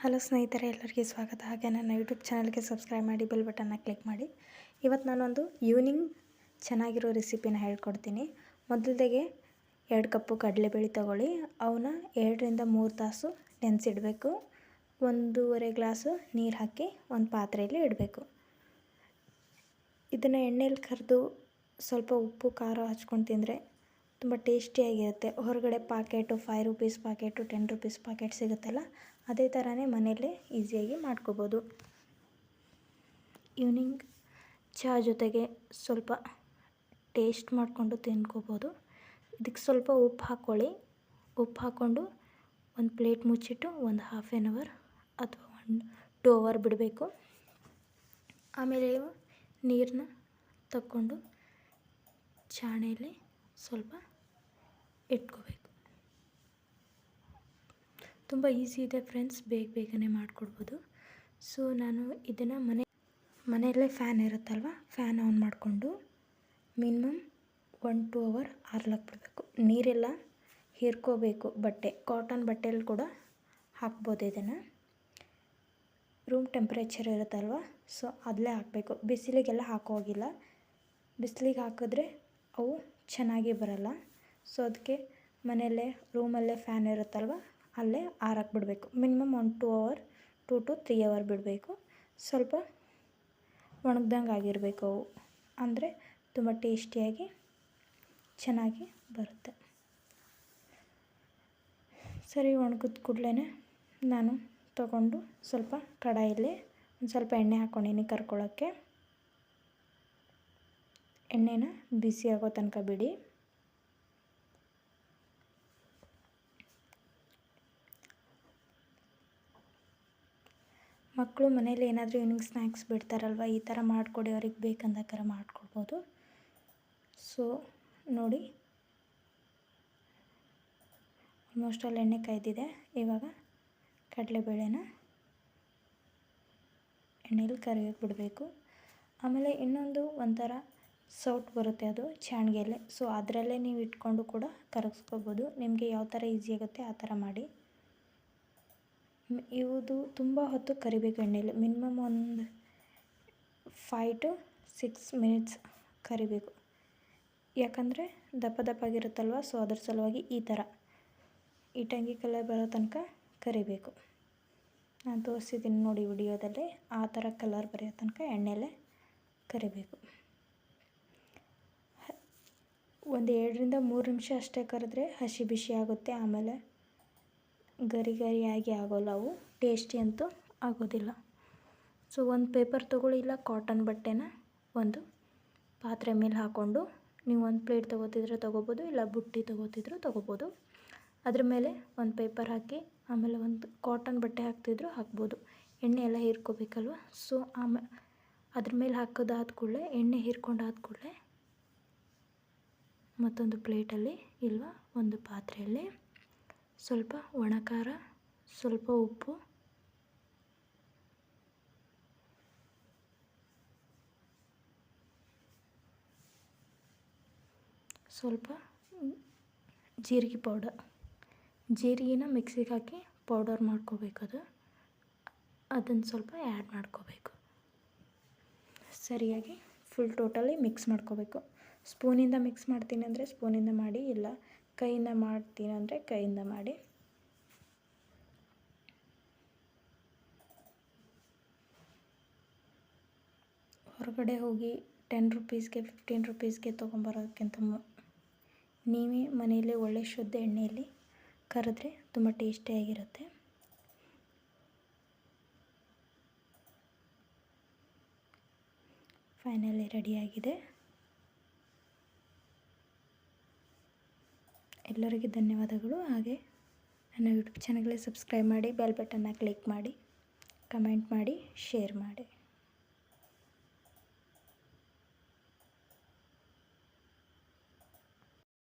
Hello ಸ್ನೇಹಿತರೆ, ಎಲ್ಲರಿಗೆ ಸ್ವಾಗತ. ಹಾಗೆ ನನ್ನ ಯೂಟ್ಯೂಬ್ ಚಾನಲ್ಗೆ ಸಬ್ಸ್ಕ್ರೈಬ್ ಮಾಡಿ, ಬೆಲ್ ಬಟನ್ನ ಕ್ಲಿಕ್ ಮಾಡಿ. ಇವತ್ತು ನಾನೊಂದು ಈವ್ನಿಂಗ್ ಚೆನ್ನಾಗಿರೋ ರೆಸಿಪಿನ ಹೇಳ್ಕೊಡ್ತೀನಿ. ಮೊದಲಿಗೆ 2 ಕಪ್ಪು ಕಡಲೆಬೇಳೆ ತೊಗೊಳ್ಳಿ. ಅವನ್ನ 2 ರಿಂದ 3 ತಾಸು ನೆನೆಸಿಡಬೇಕು. 1.5 ಗ್ಲಾಸು ನೀರು ಹಾಕಿ ಒಂದು ಪಾತ್ರೆಯಲ್ಲಿ ಇಡಬೇಕು. ಇದನ್ನು ಎಣ್ಣೆಯಲ್ಲಿ ಕರೆದು ಸ್ವಲ್ಪ ಉಪ್ಪು ಖಾರ ಹಚ್ಕೊಂಡು ತಿಂದರೆ ತುಂಬ ಟೇಸ್ಟಿಯಾಗಿರುತ್ತೆ. ಹೊರಗಡೆ packet 5 rupees packet 10 rupees packet ಸಿಗುತ್ತಲ್ಲ, ಅದೇ ಥರನೇ ಮನೆಯಲ್ಲೇ ಈಸಿಯಾಗಿ ಮಾಡ್ಕೋಬೋದು. ಈವ್ನಿಂಗ್ ಚಹಾ ಜೊತೆಗೆ ಸ್ವಲ್ಪ ಟೇಸ್ಟ್ ಮಾಡಿಕೊಂಡು ತಿನ್ಕೋಬೋದು. ಇದಕ್ಕೆ ಸ್ವಲ್ಪ ಉಪ್ಪು ಹಾಕ್ಕೊಳ್ಳಿ. ಉಪ್ಪು ಹಾಕ್ಕೊಂಡು ಒಂದು ಪ್ಲೇಟ್ ಮುಚ್ಚಿಟ್ಟು ಒಂದು ಹಾಫ್ ಆನ್ ಅವರ್ ಅಥವಾ 2 ಅವರ್ ಬಿಡಬೇಕು. ಆಮೇಲೆ ನೀರನ್ನ ತಕ್ಕೊಂಡು ಚಾಣೆಯಲ್ಲಿ ಸ್ವಲ್ಪ ಇಟ್ಕೋಬೇಕು. ತುಂಬ ಈಸಿ ಇದೆ ಫ್ರೆಂಡ್ಸ್, ಬೇಗನೆ ಮಾಡಿಕೊಡ್ಬೋದು. ಸೊ ನಾನು ಇದನ್ನು ಮನೆಯಲ್ಲೇ ಫ್ಯಾನ್ ಇರುತ್ತಲ್ವ, ಫ್ಯಾನ್ ಆನ್ ಮಾಡಿಕೊಂಡು ಮಿನಿಮಮ್ 1-2 ಅವರ್ ಆರ್ಲಕ್ಕೆ ಬಿಡಬೇಕು. ನೀರೆಲ್ಲ ಹೀರ್ಕೋಬೇಕು. ಕಾಟನ್ ಬಟ್ಟೆಯಲ್ಲಿ ಕೂಡ ಹಾಕ್ಬೋದು. ಇದನ್ನು ರೂಮ್ ಟೆಂಪ್ರೇಚರ್ ಇರುತ್ತಲ್ವ, ಸೊ ಅದಲ್ಲೇ ಹಾಕಬೇಕು. ಬಿಸಿಲಿಗೆಲ್ಲ ಹಾಕೋಗಿಲ್ಲ. ಬಿಸಿಲಿಗೆ ಹಾಕಿದ್ರೆ ಅವು ಚೆನ್ನಾಗಿ ಬರಲ್ಲ. ಸೊ ಅದಕ್ಕೆ ಮನೆಯಲ್ಲೇ ರೂಮಲ್ಲೇ ಫ್ಯಾನ್ ಇರುತ್ತಲ್ವ, ಅಲ್ಲೇ ಆರಕ್ಕೆ ಬಿಡಬೇಕು. ಮಿನಿಮಮ್ 2 to 3 ಅವರ್ ಬಿಡಬೇಕು. ಸ್ವಲ್ಪ ಒಣಗ್ದಂಗೆ ಆಗಿರಬೇಕು ಅವು, ಅಂದರೆ ತುಂಬ ಟೇಸ್ಟಿಯಾಗಿ ಚೆನ್ನಾಗಿ ಬರುತ್ತೆ. ಸರಿ, ಒಣಗಿದ ಕೂಡಲೇ ನಾನು ತಗೊಂಡು ಸ್ವಲ್ಪ ಕಡಾಯಲ್ಲಿ ಒಂದು ಸ್ವಲ್ಪ ಎಣ್ಣೆ ಹಾಕ್ಕೊಂಡಿನಿ ಕರ್ಕೊಳ್ಳೋಕ್ಕೆ. ಎಣ್ಣೆನ ಬಿಸಿ ಆಗೋ ತನಕ ಬಿಡಿ. ಮಕ್ಕಳು ಮನೇಲಿ ಏನಾದರೂ ಈವ್ನಿಂಗ್ ಸ್ನ್ಯಾಕ್ಸ್ ಬಿಡ್ತಾರಲ್ವ, ಈ ಥರ ಮಾಡಿಕೊಡಿ, ಅವ್ರಿಗೆ ಬೇಕಂದಾಕರ ಮಾಡಿಕೊಡ್ಬೋದು. ಸೊ ನೋಡಿ, ಆಲ್ಮೋಸ್ಟ್ ಅಲ್ಲಿ ಎಣ್ಣೆ ಕಾಯ್ದಿದೆ. ಇವಾಗ ಕಡಲೆಬೇಳೆನ ಎಣ್ಣೆಯಲ್ಲಿ ಕರಿಯೋಕ್ಕೆ ಬಿಡಬೇಕು. ಆಮೇಲೆ ಇನ್ನೊಂದು ಒಂಥರ ಸೌಟ್ ಬರುತ್ತೆ, ಅದು ಚಾಣ್ಗೆಲೆ. ಸೊ ಅದರಲ್ಲೇ ನೀವು ಇಟ್ಕೊಂಡು ಕೂಡ ಕರಗಿಸ್ಕೋಬೋದು. ನಿಮಗೆ ಯಾವ ಥರ ಈಸಿ ಆಗುತ್ತೆ ಆ ಥರ ಮಾಡಿ. ಇದು ತುಂಬ ಹೊತ್ತು ಕರಿಬೇಕು ಎಣ್ಣೆಯಲ್ಲಿ. ಮಿನಿಮಮ್ ಒಂದು 5 to 6 ಮಿನಿಟ್ಸ್ ಕರಿಬೇಕು. ಯಾಕಂದರೆ ದಪ್ಪಗಿರುತ್ತಲ್ವ, ಸೊ ಅದ್ರ ಸಲುವಾಗಿ ಈ ಥರ ಇಟಂಗಿ ಕಲರ್ ಬರೋ ತನಕ ಕರಿಬೇಕು. ನಾನು ತೋರಿಸಿದ್ದೀನಿ ನೋಡಿ ವಿಡಿಯೋದಲ್ಲಿ, ಆ ಥರ ಕಲರ್ ಬರೆಯೋ ತನಕ ಎಣ್ಣೆಯಲ್ಲೇ ಕರಿಬೇಕು. ಒಂದು 2 ರಿಂದ 3 ನಿಮಿಷ ಅಷ್ಟೇ ಕರೆದ್ರೆ ಹಸಿ ಬಿಸಿ ಆಗುತ್ತೆ. ಆಮೇಲೆ ಗರಿಯಾಗಿ ಆಗೋಲ್ಲ, ಅವು ಟೇಸ್ಟಿ ಅಂತೂ ಆಗೋದಿಲ್ಲ. ಸೊ ಒಂದು ಪೇಪರ್ ತೊಗೊಳ್ಳಿ, ಇಲ್ಲ ಕಾಟನ್ ಬಟ್ಟೆನ ಒಂದು ಪಾತ್ರೆ ಮೇಲೆ ಹಾಕ್ಕೊಂಡು, ನೀವು ಒಂದು ಪ್ಲೇಟ್ ತೊಗೋತಿದ್ರೆ ತೊಗೋಬೋದು, ಇಲ್ಲ ಬುಟ್ಟಿ ತೊಗೋತಿದ್ರು ತೊಗೋಬೋದು. ಅದ್ರ ಮೇಲೆ ಒಂದು ಪೇಪರ್ ಹಾಕಿ, ಆಮೇಲೆ ಒಂದು ಕಾಟನ್ ಬಟ್ಟೆ ಹಾಕ್ತಿದ್ರು ಹಾಕ್ಬೋದು. ಎಣ್ಣೆ ಎಲ್ಲ ಹೀರ್ಕೋಬೇಕಲ್ವ. ಸೊ ಅದ್ರ ಮೇಲೆ ಹಾಕೋದಾದ ಕೂಡಲೇ, ಎಣ್ಣೆ ಹೀರ್ಕೊಂಡಾದ ಕೂಡಲೇ ಮತ್ತೊಂದು ಪ್ಲೇಟಲ್ಲಿ ಇಲ್ವಾ ಒಂದು ಪಾತ್ರೆಯಲ್ಲಿ ಸ್ವಲ್ಪ ಒಣ ಖಾರ, ಸ್ವಲ್ಪ ಉಪ್ಪು, ಸ್ವಲ್ಪ ಜೀರಿಗೆ ಪೌಡರ್, ಜೀರಿಗೆನ ಮಿಕ್ಸಿಗೆ ಹಾಕಿ ಪೌಡರ್ ಮಾಡ್ಕೋಬೇಕು. ಅದನ್ನು ಸ್ವಲ್ಪ ಆ್ಯಡ್ ಮಾಡ್ಕೋಬೇಕು. ಸರಿಯಾಗಿ ಫುಲ್ ಟೋಟಲಿ ಮಿಕ್ಸ್ ಮಾಡ್ಕೋಬೇಕು. ಸ್ಪೂನಿಂದ ಮಿಕ್ಸ್ ಮಾಡ್ತೀನಿ ಅಂದರೆ ಸ್ಪೂನಿಂದ ಮಾಡಿ, ಇಲ್ಲ ಕೈಯಿಂದ ಮಾಡ್ತೀನಿ ಅಂದರೆ ಕೈಯಿಂದ ಮಾಡಿ. ಹೊರಗಡೆ ಹೋಗಿ 10 ರುಪೀಸ್ಗೆ 15 ರುಪೀಸ್ಗೆ ತೊಗೊಂಬರೋದಕ್ಕಿಂತ ನೀವೇ ಮನೆಯಲ್ಲೇ ಒಳ್ಳೆ ಶುದ್ಧ ಎಣ್ಣೆಯಲ್ಲಿ ಕರೆದ್ರೆ ತುಂಬ ಟೇಸ್ಟಿಯಾಗಿರುತ್ತೆ. ಫೈನಲಿ ರೆಡಿಯಾಗಿದೆ. ಎಲ್ಲರಿಗೂ ಧನ್ಯವಾದಗಳು. ಹಾಗೆ ನನ್ನ ಯೂಟ್ಯೂಬ್ ಚಾನಲ್ಗೆ ಸಬ್ಸ್ಕ್ರೈಬ್ ಮಾಡಿ, ಬೆಲ್ ಬಟನ್ನ ಕ್ಲಿಕ್ ಮಾಡಿ, ಕಮೆಂಟ್ ಮಾಡಿ, ಶೇರ್ ಮಾಡಿ.